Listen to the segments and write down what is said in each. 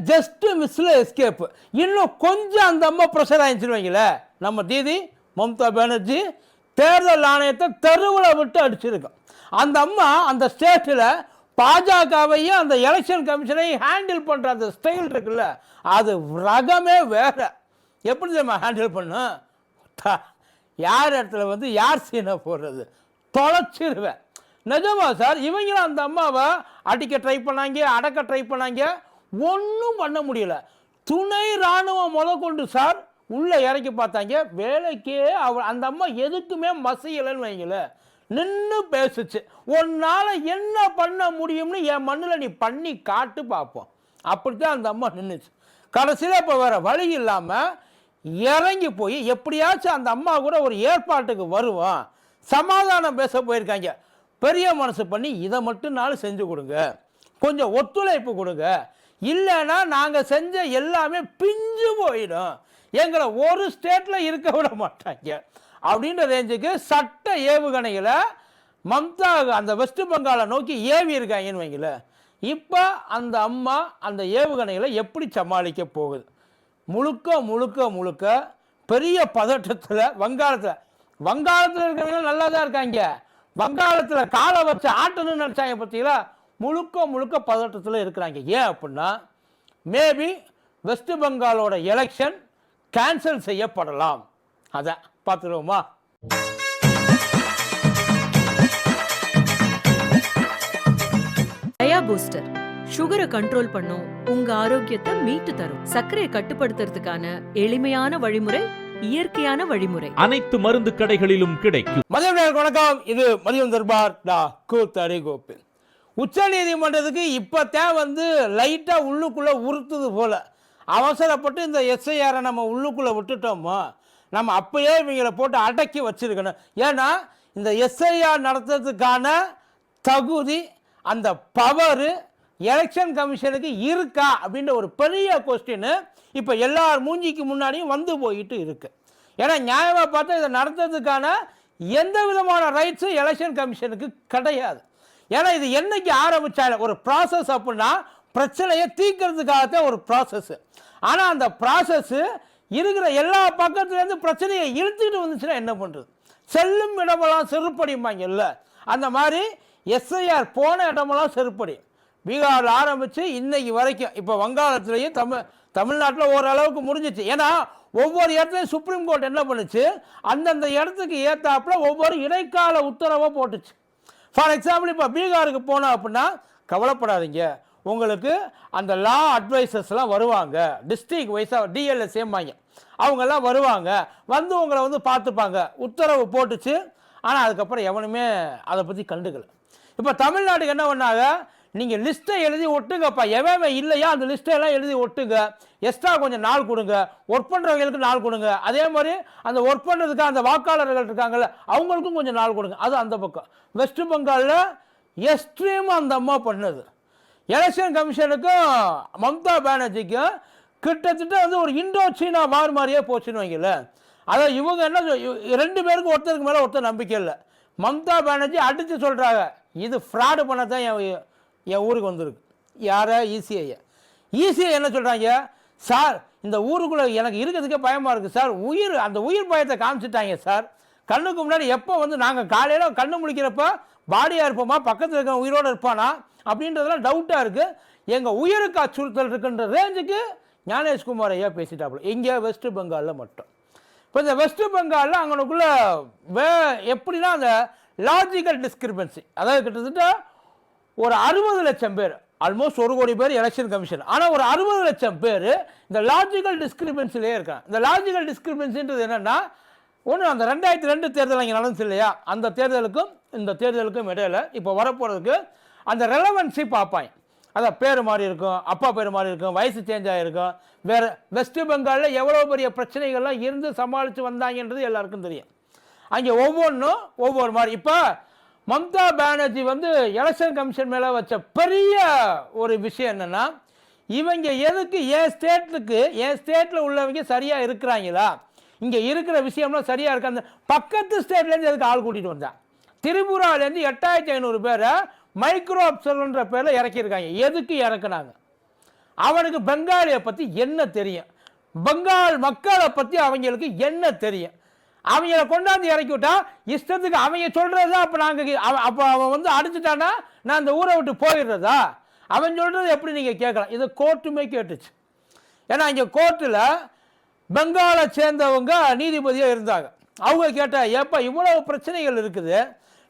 Just மிஸ்ல escape. இன்னும் கொஞ்சம் அந்த அம்மா ப்ரெஷர் ஆயிடுச்சுன்னு வைங்களேன், நம்ம தீதி மம்தா பானர்ஜி தேர்தல் ஆணையத்தை தெருவில் விட்டு அடிச்சிருக்கோம். அந்த அம்மா அந்த ஸ்டேட்டில் பாஜகவையும் அந்த எலெக்ஷன் கமிஷனையும் ஹேண்டில் பண்ணுற அந்த ஸ்டைல் இருக்குல்ல, அது ரகமே வேற. எப்படி நம்ம ஹேண்டில் பண்ணும்? யார் இடத்துல வந்து யார் சீனை போடுறது, தொலைச்சிருவேன். நிஜமா சார், இவங்களும் அந்த அம்மாவை அடிக்க ட்ரை பண்ணாங்க, அடக்க ட்ரை பண்ணாங்க, ஒன்றும் பண்ண முடியல. துணை இராணுவம் முதற்கொண்டு சார் உள்ளே இறக்கி பார்த்தாங்க, வேலைக்கே அந்த அம்மா எதுக்குமே மசையலைன்னு வைங்கள, நின்று பேசுச்சு. உன்னால் என்ன பண்ண முடியும்னு என் மண்ணில் நீ பண்ணி காட்டு பார்ப்போம். அப்படித்தான் அந்த அம்மா நின்றுச்சு. கடைசியில் இப்போ வேறு வழி இல்லாமல் இறங்கி போய் எப்படியாச்சும் அந்த அம்மா கூட ஒரு ஏற்பாட்டுக்கு வருவோம், சமாதானம் பேச போயிருக்காங்க. பெரிய மனசு பண்ணி இதை மட்டும்னாலும் செஞ்சு கொடுங்க, கொஞ்சம் ஒத்துழைப்பு கொடுங்க, இல்லைன்னா நாங்கள் செஞ்ச எல்லாமே பிஞ்சு போயிடும், எங்களை ஒரு ஸ்டேட்டில் இருக்க விட மாட்டாங்க அப்படின்ற ரேஞ்சுக்கு சட்ட ஏவுகணைகளை மம்தா அந்த வெஸ்ட் பெங்காலை நோக்கி ஏவி இருக்காங்கன்னு வைங்கள. இப்போ அந்த அம்மா அந்த ஏவுகணைகளை எப்படி சமாளிக்க போகுது? முழுக்க முழுக்க முழுக்க பெரிய பதட்டத்தில் வங்காளத்தில் இருக்கிறவங்க நல்லா தான் இருக்காங்க, வங்காளத்தில் காலை வச்சு ஆட்டணும்னு நினச்சாங்க பார்த்தீங்களா, முழுக்க முழுக்க பதட்டத்தில் இருக்கிறாங்க. ஏன் அப்படின்னா மேபி வெஸ்ட் பெங்காலோட எலெக்ஷன் கேன்சல் செய்யப்படலாம். அதான் பார்த்துருவோமா? டயா பூஸ்டர் சுகரை கண்ட்ரோல் பண்ணும், உங்க ஆரோக்கியத்தை மீட்டு தரும். சர்க்கரையை கட்டுப்படுத்துறதுக்கான எளிமையான வழிமுறை, இயற்கையான வழிமுறை. அனைத்து மருந்து கடைகளிலும் கிடைக்கும். மதியம் வணக்கம், இது மதியம் தர்பார் கூத்தரி கோபில். உச்ச நீதிமன்றத்துக்கு இப்போத்தான் வந்து லைட்டாக உள்ளுக்குள்ளே உறுத்துது போல. அவசரப்பட்டு இந்த எஸ்ஐஆரை நம்ம உள்ளுக்குள்ளே விட்டுட்டோமோ, நம்ம அப்பயே இவங்களை போட்டு அடக்கி வச்சிருக்கணும். ஏன்னா இந்த எஸ்ஐஆர் நடத்துறதுக்கான தகுதி, அந்த பவரு எலெக்ஷன் கமிஷனுக்கு இருக்கா அப்படின்ற ஒரு பெரிய கொஸ்டின் இப்போ எல்லார் மூஞ்சிக்கு முன்னாடியும் வந்து போயிட்டு இருக்கு. ஏன்னா நியாயமாக பார்த்தா இதை நடத்துறதுக்கான எந்த விதமான ரைட்ஸும் எலெக்ஷன் கமிஷனுக்கு கிடையாது. ஏன்னா இது என்னைக்கு ஆரம்பிச்சாலும் ஒரு ப்ராசஸ் அப்படின்னா பிரச்சனையை தீர்க்கறதுக்காகத்தான் ஒரு ப்ராசஸ். ஆனால் அந்த ப்ராசஸ் இருக்கிற எல்லா பக்கத்துலேருந்து பிரச்சனையை இழுத்துக்கிட்டு வந்துச்சுன்னா என்ன பண்ணுறது? செல்லும் இடமெல்லாம் செருப்படிம்பாங்க இல்லை, அந்த மாதிரி எஸ்ஐஆர் போன இடமெல்லாம் செருப்படி. பீகாரில் ஆரம்பித்து இன்னைக்கு வரைக்கும் இப்போ வங்காளத்துலேயும் தமிழ்நாட்டில் ஓரளவுக்கு முடிஞ்சிச்சு. ஏன்னா ஒவ்வொரு இடத்துலையும் சுப்ரீம் கோர்ட் என்ன பண்ணுச்சு, அந்தந்த இடத்துக்கு ஏற்றாப்புல ஒவ்வொரு இடைக்கால உத்தரவை போட்டுச்சு. ஃபார் எக்ஸாம்பிள் இப்போ பீகாருக்கு போனோம் அப்படின்னா கவலைப்படாதீங்க, உங்களுக்கு அந்த லா அட்வைசர்ஸ்லாம் வருவாங்க, டிஸ்ட்ரிக்ட் வைஸாக டிஎல்எஸ் ஏம்பாங்க, அவங்கெல்லாம் வருவாங்க, வந்து உங்களை வந்து பார்த்துப்பாங்க, உத்தரவு போட்டுச்சு. ஆனால் அதுக்கப்புறம் எவனுமே அதை பற்றி கண்டுக்கலை. இப்போ தமிழ்நாட்டுக்கு என்ன பண்ணாங்க, நீங்கள் லிஸ்ட்டை எழுதி ஒட்டுங்கப்பா, எவன் இல்லையா அந்த லிஸ்ட்டையெல்லாம் எழுதி ஒட்டுங்க, எக்ஸ்ட்ரா கொஞ்சம் நாள் கொடுங்க, ஒர்க் பண்ணுறவங்களுக்கு நாள் கொடுங்க, அதே மாதிரி அந்த ஒர்க் பண்ணுறதுக்கு அந்த வாக்காளர்கள் இருக்காங்கல்ல அவங்களுக்கும் கொஞ்சம் நாள் கொடுங்க. அது அந்த பக்கம். வெஸ்ட் பெங்காலில் எக்ஸ்ட்ரீமாக அந்த அம்மா பண்ணது. எலெக்ஷன் கமிஷனுக்கும் மம்தா பானர்ஜிக்கும் கிட்டத்தட்ட வந்து ஒரு இண்டோ சீனா வார் மாதிரியே போச்சுன்னு வைக்கல. அதாவது இவங்க என்ன ரெண்டு பேருக்கும் ஒருத்தருக்கு மேலே ஒருத்தர் நம்பிக்கை இல்லை. மம்தா பானர்ஜி அடித்து சொல்கிறாங்க, இது ஃப்ராடு பண்ண தான் என் ஊருக்கு வந்திருக்கு. யாரை? இசிஐ என்ன சொல்கிறாங்க, சார் இந்த ஊருக்குள்ளே எனக்கு இருக்கிறதுக்கே பயமாக இருக்குது சார், அந்த உயிர் பயத்தை காமிச்சிட்டாங்க சார், கண்ணுக்கு முன்னாடி எப்போ வந்து நாங்கள் காலையில் கண்ணு முழிக்கிறப்ப பாடியாக இருப்போமா, பக்கத்தில் இருக்க உயிரோடு இருப்பானா அப்படின்றதெல்லாம் டவுட்டாக இருக்குது, எங்கள் உயிருக்கு அச்சுறுத்தல் இருக்குன்ற ரேஞ்சுக்கு ஞானேஷ்குமார் ஐயா பேசிட்டாப்புல. இங்கே வெஸ்ட் பெங்காலில் மட்டும். இப்போ இந்த வெஸ்ட் பெங்காலில் அங்கனுக்குள்ளே எப்படின்னா அந்த லாஜிக்கல் டிஸ்கிரிபன்சி, அதாவது கிட்டத்தட்ட ஒரு 60 லட்சம் பேர், ஆல்மோஸ்ட் 1 கோடி பேர் எலெக்ஷன் கமிஷன், ஆனால் ஒரு 60 லட்சம் பேர் இந்த லாஜிக்கல் டிஸ்கிரிபன்சிலே இருக்காங்க. இந்த லாஜிக்கல் டிஸ்கிரிபன்சின்றது என்னென்னா, ஒன்று அந்த 2002 தேர்தல் இங்கே நடந்துச்சு இல்லையா, அந்த தேர்தலுக்கும் இந்த தேர்தலுக்கும் இடையில இப்போ வரப்போகிறதுக்கு அந்த ரெலவன்சி பார்ப்பாங்க. அதான் பேர் மாதிரி இருக்கும், அப்பா பேர் மாதிரி இருக்கும், வயசு சேஞ்ச் ஆகிருக்கும், வேறு வெஸ்ட் பெங்காலில் எவ்வளோ பெரிய பிரச்சனைகள்லாம் இருந்து சமாளித்து வந்தாங்கன்றது எல்லாருக்கும் தெரியும். அங்கே ஒவ்வொன்றும் ஒவ்வொரு மாதிரி. இப்போ மம்தா பானர்ஜி வந்து எலெக்ஷன் கமிஷன் மேலே வச்ச பெரிய ஒரு விஷயம் என்னென்னா, இவங்க எதுக்கு என் ஸ்டேட்டில் உள்ளவங்க சரியாக இருக்கிறாங்களா, இங்கே இருக்கிற விஷயம்லாம் சரியாக இருக்கு, அந்த பக்கத்து ஸ்டேட்லேருந்து எதுக்கு ஆள் கூட்டிகிட்டு வந்தாங்க. திரிபுராலேருந்து 8500 பேரை மைக்ரோ அப்சர்வர்ன்ற பேரில் இறக்கியிருக்காங்க. எதுக்கு இறக்குனாங்க? அவனுக்கு பெங்காலியை பற்றி என்ன தெரியும், பெங்கால் மக்களை பற்றி அவங்களுக்கு என்ன தெரியும்? அவங்கள கொண்டாந்து இறக்கி விட்டா இஷ்டத்துக்கு அவங்க சொல்கிறது தான். அப்போ நாங்கள் அப்போ அவன் வந்து அடிச்சுட்டான்னா நான் அந்த ஊரை விட்டு போயிடுறதா? அவன் சொல்கிறது எப்படி நீங்கள் கேட்கலாம்? இது கோர்ட்டுமே கேட்டுச்சு. ஏன்னா இங்கே கோர்ட்டில் பெங்காலை சேர்ந்தவங்க நீதிபதியாக இருந்தாங்க. அவங்க கேட்டால் ஏப்பா இவ்வளவு பிரச்சனைகள் இருக்குது,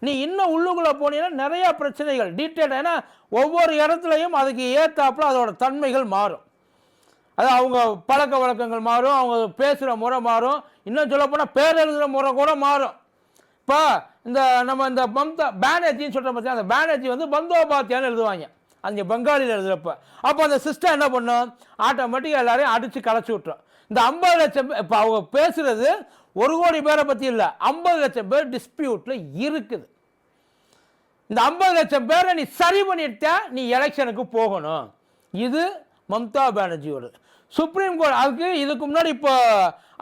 நீ இன்னும் உள்ளுக்குள்ளே போனீங்கன்னா நிறையா பிரச்சனைகள் டீட்டெயில். ஏன்னா ஒவ்வொரு இடத்துலையும் அதுக்கு ஏற்றாப்புல அதோட தன்மைகள் மாறும். அது அவங்க பழக்க வழக்கங்கள் மாறும், அவங்க பேசுகிற முறை மாறும், இன்னும் சொல்லப்போனால் பேர் எழுதுகிற முறை கூட மாறும். இப்போ நம்ம இந்த மம்தா பானர்ஜின்னு சொல்கிற பற்றி அந்த பானர்ஜி வந்து பந்தோபாத்தியான்னு எழுதுவாங்க அங்கே பெங்காலியில் எழுதுகிறப்ப. அப்போ அந்த சிஸ்டம் என்ன பண்ணும், ஆட்டோமேட்டிக்காக எல்லாரையும் அடித்து கலைச்சி விட்டுரும். இந்த 50 லட்சம் இப்போ அவங்க பேசுகிறது 1 கோடி பேரை பற்றி இல்லை, 50 லட்சம் பேர் டிஸ்பியூட்டில் இருக்குது. இந்த 50 லட்சம் பேரை நீ சரி பண்ணிட்டா நீ எலெக்ஷனுக்கு போகணும். இது மம்தா பானர்ஜியோட சுப்ரீம் கோர்ட். அதுக்கு இதுக்கு முன்னாடி இப்போ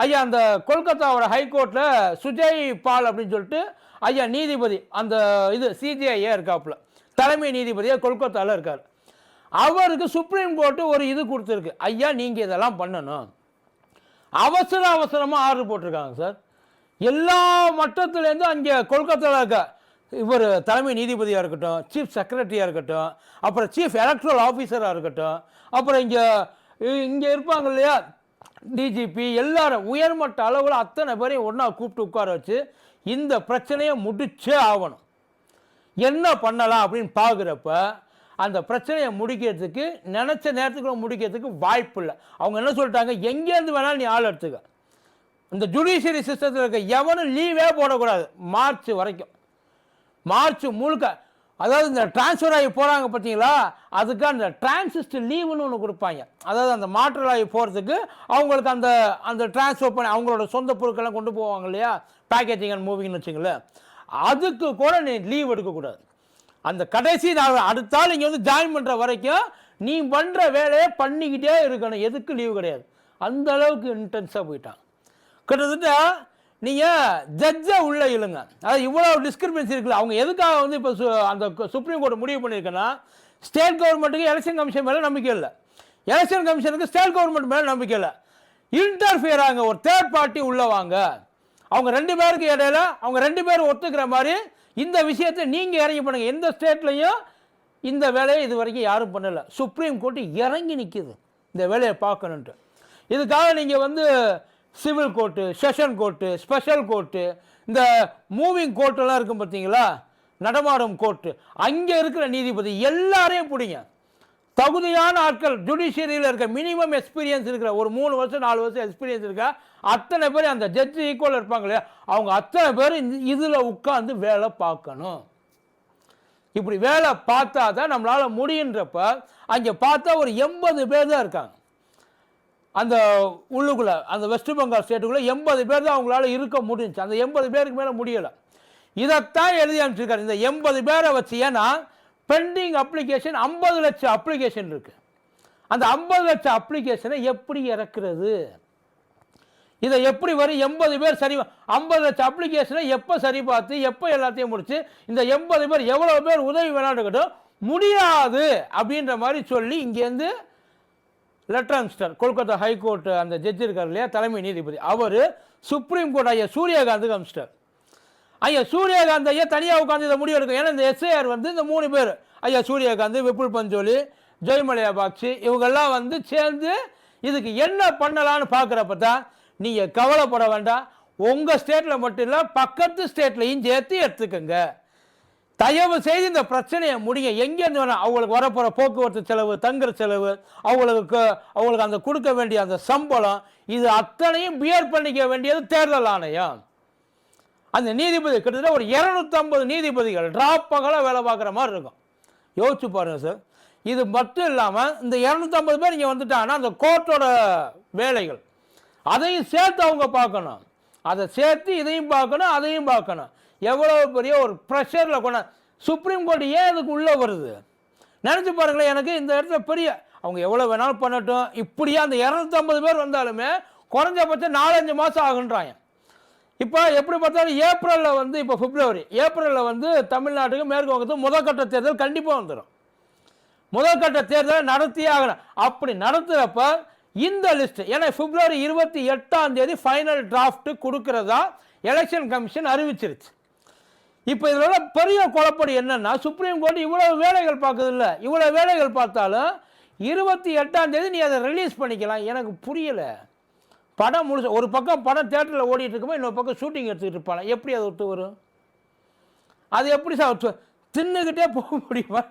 ஐயா அந்த கொல்கத்தாவோட ஹைகோர்ட்டில் சுஜய் பால் அப்படின்னு சொல்லிட்டு ஐயா நீதிபதி, அந்த இது சிஜிஐயே இருக்காப்புல, தலைமை நீதிபதியாக கொல்கத்தாவில் இருக்கார். அவருக்கு சுப்ரீம் கோர்ட்டு ஒரு இது கொடுத்துருக்கு, ஐயா நீங்கள் இதெல்லாம் பண்ணணும். அவசரமாக ஆர்டர் போட்டிருக்காங்க சார். எல்லா மட்டத்துலேருந்து அங்கே கொல்கத்தாவில் இருக்க இவர் தலைமை நீதிபதியாக இருக்கட்டும், சீஃப் செக்ரட்டரியாக இருக்கட்டும், அப்புறம் சீஃப் எலக்ட்ரல் ஆஃபீஸராக இருக்கட்டும், அப்புறம் இங்கே இருப்பாங்க இல்லையா டிஜிபி, எல்லாரும் உயர்மட்ட அளவில் அத்தனை பேரையும் ஒன்றா கூப்பிட்டு உட்கார வச்சு இந்த பிரச்சனையை முடிச்சே ஆகணும். என்ன பண்ணலாம் அப்படின்னு பார்க்குறப்ப அந்த பிரச்சனையை முடிக்கிறதுக்கு நினச்ச நேரத்துக்குள்ள முடிக்கிறதுக்கு வாய்ப்பு இல்லை. அவங்க என்ன சொல்லிட்டாங்க, எங்கேருந்து வேணாலும் நீ ஆள் எடுத்துக்க, இந்த ஜுடிஷியரி சிஸ்டத்தில் இருக்க எவனும் லீவே போடக்கூடாது மார்ச் வரைக்கும். மார்ச் முழுக்க, அதாவது இந்த டிரான்ஸ்ஃபர் ஆகி போகிறாங்க பார்த்தீங்களா, அதுக்கு அந்த டிரான்சிஸ்ட் லீவுன்னு ஒன்று கொடுப்பாங்க. அதாவது அந்த மாற்றல் ஆகி போகிறதுக்கு அவங்களுக்கு அந்த அந்த டிரான்ஸ்ஃபர் பண்ணி அவங்களோட சொந்த பொருட்கள்லாம் கொண்டு போவாங்க இல்லையா, பேக்கேஜிங் அண்ட் மூவிங்னு வச்சுங்களேன், அதுக்கு கூட நீ லீவ் எடுக்கக்கூடாது. அந்த கடைசி நாள் அடுத்தால் இங்கே வந்து ஜாயின் பண்ணுற வரைக்கும் நீ பண்ணுற வேலையை பண்ணிக்கிட்டே இருக்கணும், எதுக்கு லீவு கிடையாது. அந்த அளவுக்கு இன்டென்ஸாக போயிட்டான். கிட்டத்தட்ட நீங்கள் ஜட்ஜை உள்ளே இழுங்க, அதாவது இவ்வளோ டிஸ்கிரிபன்சி இருக்குல்ல. அவங்க எதுக்காக வந்து இப்போ அந்த சுப்ரீம் கோர்ட் முடிவு பண்ணியிருக்கேன்னா, ஸ்டேட் கவர்மெண்ட்டுக்கு எலெக்ஷன் கமிஷன் மேலே நம்பிக்கை இல்லை, எலெக்ஷன் கமிஷனுக்கு ஸ்டேட் கவர்மெண்ட் மேலே நம்பிக்கை இல்லை. இன்டர்ஃபியர் ஆங்க, ஒரு தேர்ட் பார்ட்டி உள்ளே வாங்க, அவங்க 2 பேருக்கு இடையில அவங்க 2 பேரும் ஒத்துக்கிற மாதிரி இந்த விஷயத்தை நீங்கள் இறங்கி பண்ணுங்க. எந்த ஸ்டேட்லையும் இந்த வேலையை இது வரைக்கும் யாரும் பண்ணலை. சுப்ரீம் கோர்ட்டு இறங்கி நிற்கிது இந்த வேலையை பார்க்கணுன்ட்டு. இதுக்காக நீங்கள் வந்து civil court, session court, special court, இந்த மூவிங் கோர்ட்டெல்லாம் இருக்கும் பார்த்தீங்களா, நடமாடும் கோர்ட்டு, அங்கே இருக்கிற நீதிபதி எல்லாரையும் பிடிங்க. தகுதியான ஆட்கள் ஜுடிஷியரியில் இருக்க மினிமம் எக்ஸ்பீரியன்ஸ் இருக்கிற ஒரு 3 வருஷம் 4 வருஷம் எக்ஸ்பீரியன்ஸ் இருக்கா அத்தனை பேர் அந்த ஜட்ஜு ஈக்குவல் இருப்பாங்க இல்லையா, அவங்க அத்தனை பேர் இதில் உட்காந்து வேலை பார்க்கணும். இப்படி வேலை பார்த்தா தான் நம்மளால் முடியுன்றப்ப அங்கே பார்த்தா ஒரு 80 பேர் தான் இருக்காங்க அந்த உள்ளுக்குள்ளே, அந்த வெஸ்ட் பெங்கால் ஸ்டேட்டுக்குள்ளே 80 பேர் தான் அவங்களால இருக்க முடிஞ்சு. அந்த 80 பேருக்கு மேலே முடியலை. இதைத்தான் எழுதி அனுப்பிச்சிருக்காரு இந்த 80 பேரை வச்சு. ஏன்னா பெண்டிங் அப்ளிகேஷன் 50 லட்சம் அப்ளிகேஷன் இருக்குது. அந்த 50 லட்சம் அப்ளிகேஷனை எப்படி இறக்குறது, இதை எப்படி வரும் 80 பேர் சரி, 50 லட்சம் அப்ளிகேஷனை எப்போ சரி பார்த்து எப்போ எல்லாத்தையும் முடிச்சு இந்த 80 பேர் எவ்வளோ பேர் உதவி வேணான்னு முடியாது அப்படின்ற மாதிரி சொல்லி இங்கேருந்து லெட்டர் அனுப்பிச்சிட்டார். கொல்கத்தா ஹைகோர்ட் அந்த ஜட்ஜ் இருக்கார் இல்லையா தலைமை நீதிபதி, அவர் சுப்ரீம் கோர்ட் ஐயா சூரியகாந்துக்கு அனுப்பிச்சிட்டார். ஐயா சூரியகாந்த் ஐயா தனியாக உட்காந்து இதை முடிவு எடுக்கும். ஏன்னா இந்த எஸ்ஐஆர் வந்து இந்த 3 பேர் ஐயா சூரியகாந்த், விபுல் பஞ்சோலி, ஜெயமலையா பாக்சி, இவங்கெல்லாம் வந்து சேர்ந்து இதுக்கு என்ன பண்ணலான்னு பார்க்குறப்ப தான் நீங்கள் கவலைப்பட வேண்டாம், உங்கள் ஸ்டேட்டில் மட்டும் இல்லை பக்கத்து ஸ்டேட்லையும் சேர்த்து எடுத்துக்கோங்க. தயவு செய்து இந்த பிரச்சனையை முடிங்க. எங்கேருந்து வேணால் அவங்களுக்கு வரப்போகிற போக்குவரத்து செலவு, தங்குற செலவு, அவங்களுக்கு அந்த கொடுக்க வேண்டிய அந்த சம்பளம், இது அத்தனையும் பியர் பண்ணிக்க வேண்டியது தேர்தல் ஆணையம். அந்த நீதிபதி கிட்டத்தட்ட ஒரு 250 நீதிபதிகள் டிராப் பகலாக வேலை பார்க்குற மாதிரி இருக்கும். யோசிச்சு பாருங்கள் சார். இது மட்டும் இல்லாமல் இந்த 250 பேர் இங்கே வந்துட்டாங்கன்னா அந்த கோர்ட்டோட வேலைகள் அதையும் சேர்த்து அவங்க பார்க்கணும், அதை சேர்த்து இதையும் பார்க்கணும் அதையும் பார்க்கணும். எவ்வளோ பெரிய ஒரு ப்ரெஷரில் கொண்ட சுப்ரீம் கோர்ட் ஏன் இதுக்கு உள்ளே வருது நினச்சி பாருங்களேன். எனக்கு இந்த இடத்துல பெரிய அவங்க எவ்வளோ வேணாலும் பண்ணட்டும், இப்படியே அந்த 250 பேர் வந்தாலுமே குறைஞ்சபட்சம் 4-5 மாதம் ஆகுன்றாங்க. இப்போ எப்படி பார்த்தாலும் ஏப்ரலில் வந்து இப்போ பிப்ரவரி, ஏப்ரலில் வந்து தமிழ்நாட்டுக்கு மேற்கு வங்கத்துக்கு முதற்கட்ட தேர்தல் கண்டிப்பாக வந்துடும். முதற்கட்ட தேர்தலை நடத்தியே ஆகணும். அப்படி நடத்துகிறப்ப இந்த லிஸ்ட், ஏன்னா பிப்ரவரி 28 ஃபைனல் டிராஃப்ட் கொடுக்கறதா எலெக்ஷன் கமிஷன் அறிவிச்சிருச்சு. இப்போ இதோட பெரிய குழப்படி என்னன்னா, சுப்ரீம் கோர்ட் இவ்வளவு வேலைகள் பார்க்குது இல்லை, இவ்வளவு வேலைகள் பார்த்தாலும் 28 நீ அதை ரிலீஸ் பண்ணிக்கலாம். எனக்கு புரியலை. படம் முழுச ஒரு பக்கம் படம் தேட்டரில் ஓடிட்டு இருக்கும்போது இன்னொரு பக்கம் ஷூட்டிங் எடுத்துக்கிட்டு இருப்பாங்க. எப்படி அது ஒத்து வரும்? அது எப்படி சார் தின்னுக்கிட்டே போக முடியுமா?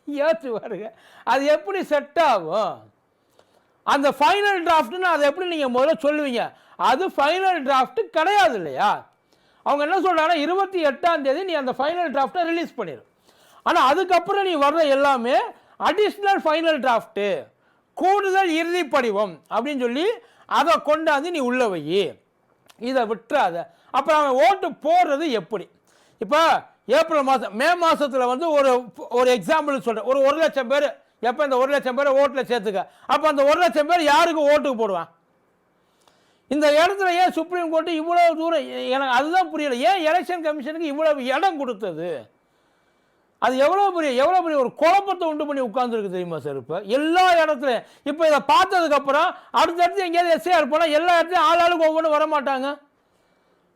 யோசிச்சு பாருங்க, அது எப்படி செட் ஆகும்? அந்த ஃபைனல் டிராஃப்ட்னு அதை எப்படி நீங்கள் முதல்ல சொல்லுவீங்க? அது ஃபைனல் டிராஃப்ட் கிடையாது இல்லையா? அவங்க என்ன சொல்கிறாங்கன்னா 28 நீ அந்த ஃபைனல் டிராஃப்டை ரிலீஸ் பண்ணிடு. ஆனால் அதுக்கப்புறம் நீ வர்ற எல்லாமே அடிஷ்னல் ஃபைனல் டிராஃப்ட்டு, கூடுதல் இறுதி படிவம் அப்படின்னு சொல்லி அதை கொண்டாந்து நீ உள்ள வை, இதை விட்டுறாத. அப்புறம் அவன் ஓட்டு போடுறது எப்படி? இப்போ ஏப்ரல் மாதம் மே மாதத்தில் வந்து ஒரு எக்ஸாம்பிள் சொல்கிறேன். ஒரு 1,00,000 பேர், எப்போ இந்த 1,00,000 பேரை ஓட்டில் சேர்த்துக்க, அப்போ அந்த 1,00,000 பேர் யாருக்கு ஓட்டுக்கு போடுவான்? இந்த இடத்துல ஏன் சுப்ரீம் கோர்ட்டு இவ்வளோ தூரம்? எனக்கு அதுதான் புரியலை. ஏன் எலெக்ஷன் கமிஷனுக்கு இவ்வளவு இடம் கொடுத்தது? அது எவ்வளோ பெரிய ஒரு குழப்பத்தை உண்டு பண்ணி உட்கார்ந்துருக்கு தெரியுமா சார்? இப்போ எல்லா இடத்துலையும் இப்போ இதை பார்த்ததுக்கப்புறம் அடுத்தடுத்து எங்கேயாவது எஸ்ஐஆர் போனால் எல்லா இடத்துலையும் ஆளாளுக்கு ஒவ்வொன்றும் வரமாட்டாங்க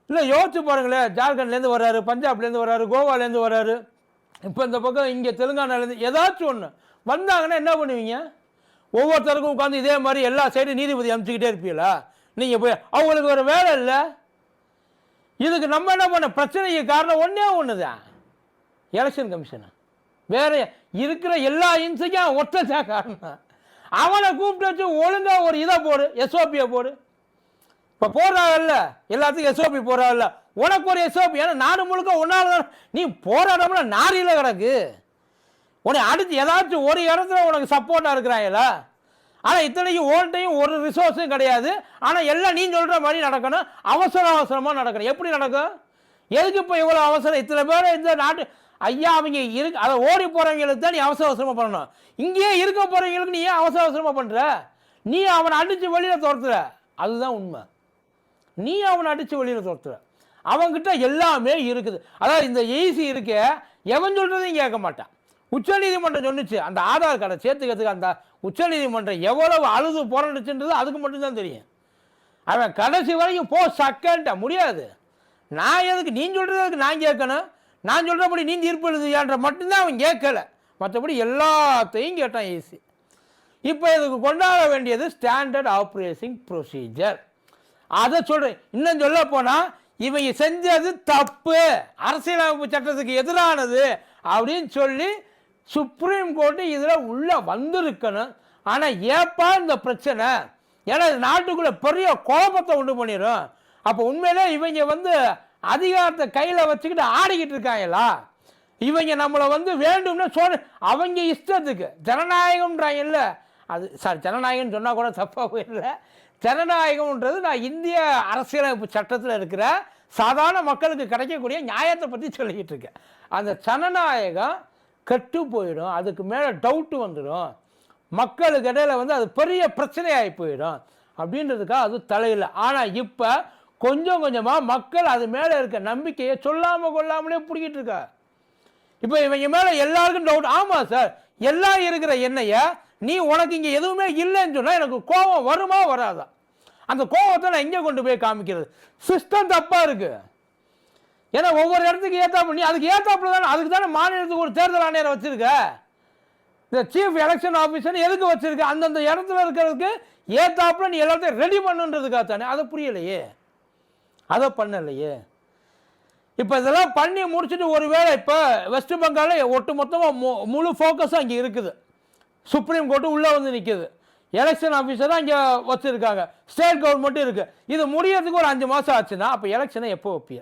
இல்லை? யோசிச்சு பாருங்களேன், ஜார்க்கண்ட்லேருந்து வர்றாரு, பஞ்சாப்லேருந்து வர்றாரு, கோவாலேருந்து வர்றாரு, இப்போ இந்த பக்கம் இங்கே தெலுங்கானாலேருந்து ஏதாச்சும் ஒன்று வந்தாங்கன்னா என்ன பண்ணுவீங்க? ஒவ்வொருத்தருக்கும் உட்காந்து இதே மாதிரி எல்லா சைடும் நீதிபதி அனுப்பிச்சிக்கிட்டே இருப்பீங்களா? நீங்கள் போய் அவங்களுக்கு ஒரு வேலை இல்லை. இதுக்கு நம்ம என்ன பண்ண? பிரச்சனைக்கு காரணம் ஒன்று தான், எலெக்ஷன் கமிஷன். வேற இருக்கிற எல்லா இன்ஸுக்கும் ஒற்றதான் காரணம். அவனை கூப்பிட்டு வச்சு ஒழுங்காக ஒரு இதை போடு, எஸ்ஓபியை போடு. இப்போ போடுறாங்கல்ல, எல்லாத்துக்கும் எஸ்ஓபி போடுறாங்கல்ல, உனக்கு ஒரு எஸ்ஓபி. ஏன்னா நாடு முழுக்க ஒன்றால் நீ போராடம்னா நாரியில் கிடக்கு. உன்னை அடித்து ஏதாச்சும் ஒரு இடத்துல உனக்கு சப்போர்ட்டாக இருக்கிறாங்களா? ஆனால் இத்தனைக்கும் ஓல்ட்டையும் ஒரு ரிசோர்ஸும் கிடையாது. ஆனால் எல்லாம் நீ சொல்கிற மாதிரி நடக்கணும், அவசரமாக நடக்கணும். எப்படி நடக்கும்? எதுக்கு இப்போ இவ்வளோ அவசரம்? இத்தனை பேர் இந்த நாட்டு ஐயா அவங்க இருக்கு, அதை ஓடி போகிறவங்களுக்கு தான் நீ அவசரமாக பண்ணணும். இங்கேயே இருக்க போகிறவங்களுக்கு நீ ஏன் அவசரமாக பண்ணுற? நீ அவனை அடித்து வெளியில் துரத்துற, அதுதான் உண்மை. நீ அவனை அடித்து வெளியில் துரத்துற. அவங்ககிட்ட எல்லாமே இருக்குது. அதாவது இந்த ஈசி இருக்க எவன் சொல்கிறதையும் கேட்க மாட்டான். உச்சநீதிமன்றம் சொன்னிச்சு அந்த ஆதார் கார்டை சேர்த்துக்கிறதுக்கு. அந்த உச்சநீதிமன்றம் எவ்வளவு அழுது போராடுச்சுன்றது அதுக்கு மட்டும்தான் தெரியும். அவன் கடைசி வரைக்கும் சக்கன்ட்ட முடியாது. நான் எதுக்கு நீ சொல்கிறதுக்கு நான் கேட்கணும்? நான் சொல்கிறபடி நீ தீர்ப்பு எழுதுயான்ற மட்டும்தான் அவன் கேட்கல. மற்றபடி எல்லாத்தையும் கேட்டான் ஈசி. இப்போ இதுக்கு கொண்டாட வேண்டியது ஸ்டாண்டர்ட் ஆப்ரேட்டிங் ப்ரொசீஜர். அதை சொல்கிறேன். இன்னும் சொல்ல போனால் இவங்க செஞ்சது தப்பு, அரசியலமைப்பு சட்டத்துக்கு எதிரானது அப்படின்னு சொல்லி சுப்ரீம் கோர்ட்டு இதில் உள்ளே வந்திருக்கணும். ஆனால் ஏப்பா இந்த பிரச்சனை? ஏன்னா நாட்டுக்குள்ளே பெரிய குழப்பத்தை உண்டு பண்ணிடும். அப்போ உண்மையிலே இவங்க வந்து அதிகாரத்தை கையில் வச்சுக்கிட்டு ஆடிக்கிட்டு இருக்காங்களா? இவங்க நம்மளை வந்து வேண்டும்னு அவங்க இஷ்டத்துக்கு ஜனநாயகம்ன்றாங்க இல்லை? அது சார் ஜனநாயகம்னு சொன்னால் கூட தப்பாக போயிடல. ஜனநாயகம்ன்றது நான் இந்திய அரசியலமைப்பு சட்டத்தில் இருக்கிற சாதாரண மக்களுக்கு கிடைக்கக்கூடிய நியாயத்தை பற்றி சொல்லிக்கிட்டு இருக்கேன். அந்த ஜனநாயகம் கெட்டு போயிடும், அதுக்கு மேலே டவுட்டு வந்துடும், மக்களுக்கு இடையில வந்து அது பெரிய பிரச்சனையாகி போயிடும் அப்படின்றதுக்காக அது தலையில். ஆனால் இப்போ கொஞ்சம் கொஞ்சமாக மக்கள் அது மேலே இருக்க நம்பிக்கையை சொல்லாமல் கொள்ளாமலே பிடிக்கிட்டு இருக்கா. இப்போ இவங்க மேலே எல்லாருக்கும் டவுட். ஆமாம் சார், எல்லாம் இருக்கிற என்னைய நீ உனக்கு இங்கே எதுவுமே இல்லைன்னு சொன்னால் எனக்கு கோபம் வருமா வராதா? அந்த கோபத்தை நான் எங்கே கொண்டு போய் காமிக்கிறது? சிஸ்டம் தப்பாக இருக்குது. ஏன்னா ஒவ்வொரு இடத்துக்கு ஏற்றாப்புல நீ அதுக்கு ஏற்றாப்புல தானே, அதுக்கு தானே மாநிலத்துக்கு ஒரு தேர்தல் ஆணையரை வச்சுருக்க. இந்த சீஃப் எலெக்ஷன் ஆஃபீஸர் எதுக்கு வச்சுருக்க? அந்தந்த இடத்துல இருக்கிறதுக்கு ஏற்றாப்புல நீ எல்லாத்தையும் ரெடி பண்ணுன்றதுக்காக தானே. அதை புரியலையே, அதை பண்ணலையே. இப்போ இதெல்லாம் பண்ணி முடிச்சுட்டு ஒருவேளை இப்போ வெஸ்ட் பெங்காலில் ஒட்டு மொத்தமாக முழு ஃபோக்கஸும் அங்கே இருக்குது. சுப்ரீம் கோர்ட்டு உள்ளே வந்து நிற்குது, எலெக்ஷன் ஆஃபீஸராக இங்கே வச்சுருக்காங்க, ஸ்டேட் கவர்மெண்ட்டும் இருக்குது. இது முடியறதுக்கு ஒரு 5 மாதம் ஆச்சுன்னா அப்போ எலெக்ஷனை எப்போ வைப்பிய?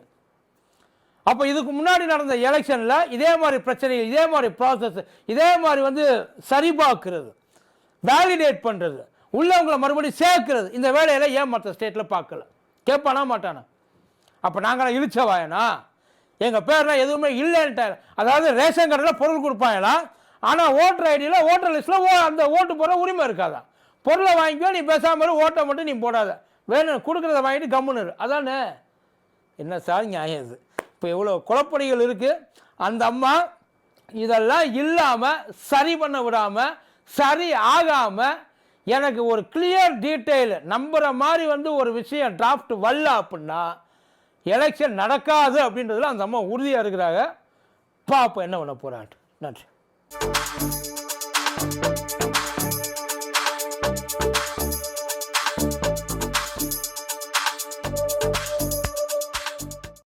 அப்போ இதுக்கு முன்னாடி நடந்த எலெக்ஷனில் இதே மாதிரி பிரச்சனைகள், இதே மாதிரி ப்ராசஸ், இதே மாதிரி வந்து சரிபார்க்கிறது, வேலிடேட் பண்ணுறது, உள்ளவங்களை மறுபடியும் சேர்க்கிறது, இந்த வேலையில் ஏன் மற்ற ஸ்டேட்டில் பார்க்கல? கேட்பானா மாட்டானா? அப்போ நாங்களாம் இழிச்சவாயனா? எங்கள் பேர்லாம் எதுவுமே இல்லைன்ட்டாங்க. அதாவது ரேஷன் கடையில் பொருள் கொடுப்பாங்களா, ஆனால் ஓட்டர் ஐடியில் ஓட்டர் லிஸ்ட்டில் அந்த ஓட்டு போடுற உரிமை இருக்காதான். பொருளை வாங்கிக்கோ, நீ பேசாமல் ஓட்டை மட்டும் நீ போடாத, வேணும் கொடுக்குறத வாங்கிட்டு கம்முன்னு. அதானே என்ன சார் நியாயம் இது? இப்போ எவ்வளோ குழப்படிகள் இருக்குது. அந்த அம்மா இதெல்லாம் இல்லாமல் சரி பண்ண விடாமல் சரி ஆகாமல் எனக்கு ஒரு கிளியர் டீட்டெயில் நம்புகிற மாதிரி வந்து ஒரு விஷயம் டிராஃப்ட் வரல அப்படின்னா எலெக்ஷன் நடக்காது அப்படின்றதுல அந்த அம்மா உறுதியாக இருக்கிறாங்க. பார்ப்போம் என்ன பண்ண போகிறான்ட்டு. நன்றி.